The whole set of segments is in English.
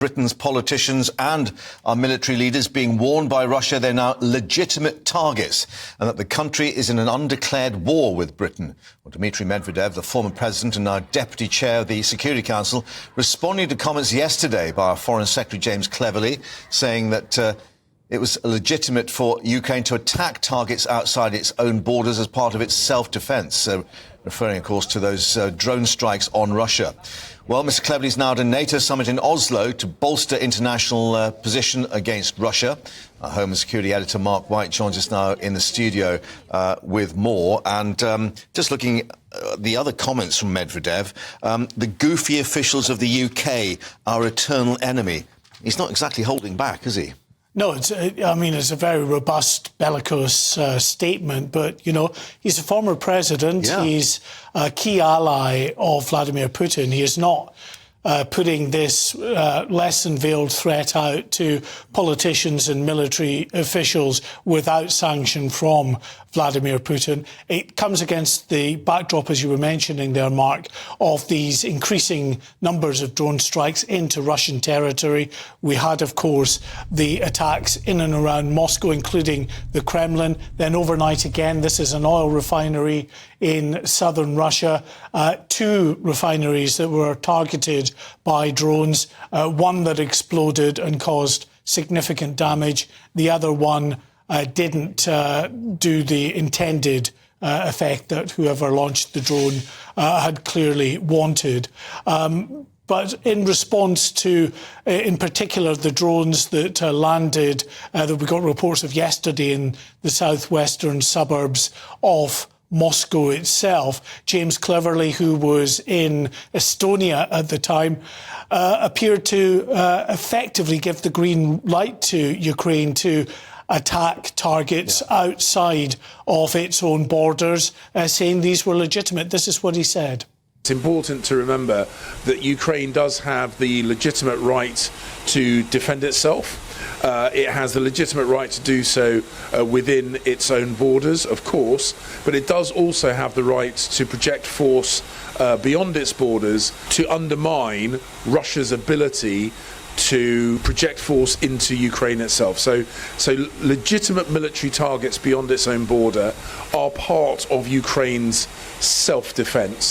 Britain's politicians and our military leaders being warned by Russia they're now legitimate targets and that the country is in an undeclared war with Britain. Well, Dmitry Medvedev, the former president and now deputy chair of the Security Council, responding to comments yesterday by our Foreign Secretary James Cleverly, saying that it was legitimate for Ukraine to attack targets outside its own borders as part of its self-defence, referring, of course, to those drone strikes on Russia. Well, Mr. Cleverly is now at a NATO summit in Oslo to bolster international position against Russia. Our Home and Security editor Mark White joins us now in the studio with more. And just looking at the other comments from Medvedev, the goofy officials of the UK, our eternal enemy. He's not exactly holding back, is he? No, it's a very robust, bellicose statement, but, you know, he's a former president. Yeah. He's a key ally of Vladimir Putin. He is not putting this less than veiled threat out to politicians and military officials without sanction from Vladimir Putin. It comes against the backdrop, as you were mentioning there, Mark, of these increasing numbers of drone strikes into Russian territory. We had, of course, the attacks in and around Moscow, including the Kremlin. Then overnight again, this is an oil refinery in southern Russia. Two refineries that were targeted by drones, one that exploded and caused significant damage. The other one didn't do the intended effect that whoever launched the drone had clearly wanted. But in response to, in particular, the drones that landed, that we got reports of yesterday in the southwestern suburbs of Moscow itself, James Cleverly, who was in Estonia at the time, appeared to effectively give the green light to Ukraine to attack targets outside of its own borders, saying these were legitimate. This is what he said. It's important to remember that Ukraine does have the legitimate right to defend itself. It has the legitimate right to do so within its own borders, of course, but it does also have the right to project force beyond its borders to undermine Russia's ability to project force into Ukraine itself. So legitimate military targets beyond its own border are part of Ukraine's self-defence.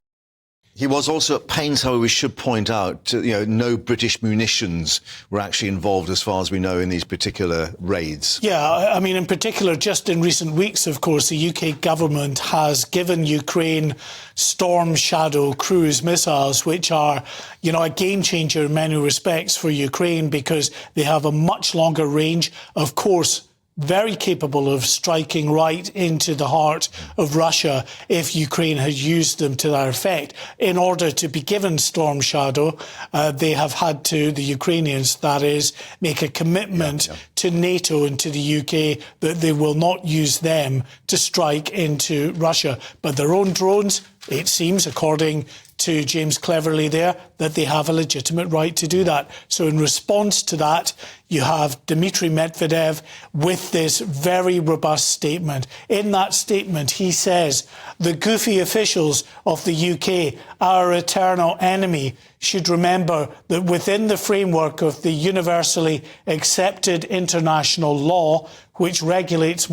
He was also at pains, however, we should point out, no British munitions were actually involved, as far as we know, in these particular raids. Yeah, I mean, in particular, just in recent weeks, of course, the UK government has given Ukraine Storm Shadow cruise missiles, which are, a game changer in many respects for Ukraine because they have a much longer range, of course, very capable of striking right into the heart of Russia if Ukraine had used them to that effect. In order to be given Storm Shadow, they have had to, the Ukrainians, that is, make a commitment to NATO and to the UK that they will not use them to strike into Russia. But their own drones, it seems, according to James Cleverly there, that they have a legitimate right to do that. So in response to that, you have Dmitry Medvedev with this very robust statement. In that statement, he says, the goofy officials of the UK, our eternal enemy, should remember that within the framework of the universally accepted international law, which regulates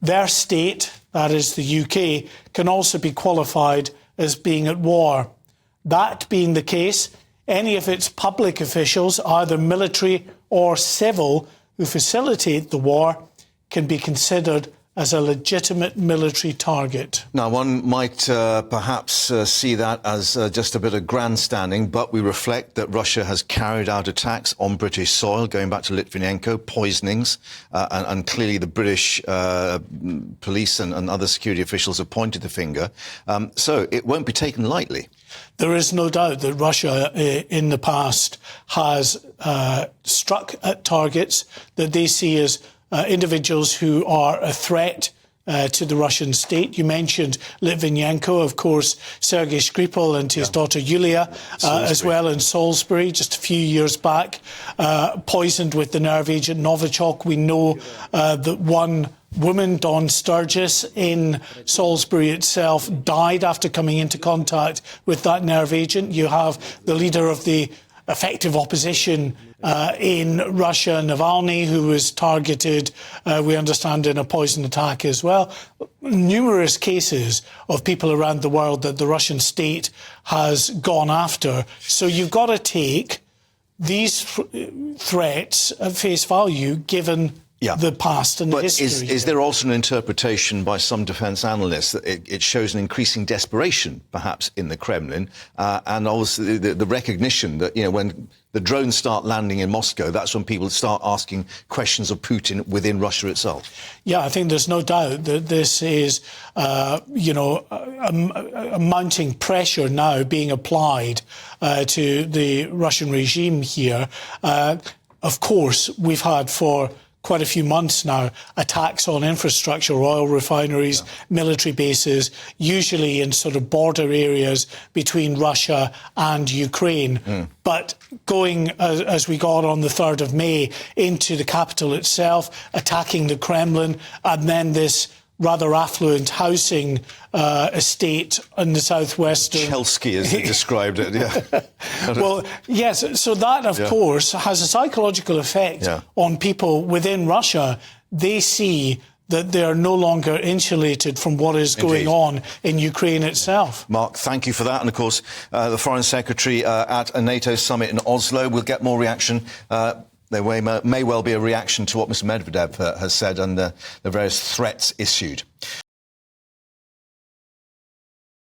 their state, that is the UK, can also be qualified as being at war. That being the case, any of its public officials, either military or civil, who facilitate the war can be considered as a legitimate military target. Now, one might perhaps see that as just a bit of grandstanding, but we reflect that Russia has carried out attacks on British soil, going back to Litvinenko, poisonings, and clearly the British police and other security officials have pointed the finger. So it won't be taken lightly. There is no doubt that Russia in the past has struck at targets that they see as individuals who are a threat to the Russian state. You mentioned Litvinenko, of course, Sergei Skripal and his daughter Yulia, as well in Salisbury just a few years back, poisoned with the nerve agent Novichok. We know that one woman, Dawn Sturgis, in Salisbury itself, died after coming into contact with that nerve agent. You have the leader of the effective opposition in Russia, Navalny, who was targeted, we understand, in a poison attack as well. Numerous cases of people around the world that the Russian state has gone after. So you've got to take these threats at face value, given the past and the history. But is there also an interpretation by some defence analysts that it shows an increasing desperation, perhaps, in the Kremlin, and also the recognition that, when the drones start landing in Moscow, that's when people start asking questions of Putin within Russia itself? Yeah, I think there's no doubt that this is, a mounting pressure now being applied to the Russian regime here. Of course, we've had for quite a few months now attacks on infrastructure, oil refineries, military bases, usually in sort of border areas between Russia and Ukraine. But going, as we got on the 3rd of May, into the capital itself, attacking the Kremlin, and then this rather affluent housing estate in the southwestern... Chelsky, as they described it, Well, yes, so that, of course, has a psychological effect on people within Russia. They see that they are no longer insulated from what is going on in Ukraine itself. Mark, thank you for that. And, of course, the Foreign Secretary at a NATO summit in Oslo. We'll get more reaction. There may well be a reaction to what Mr Medvedev has said and the various threats issued.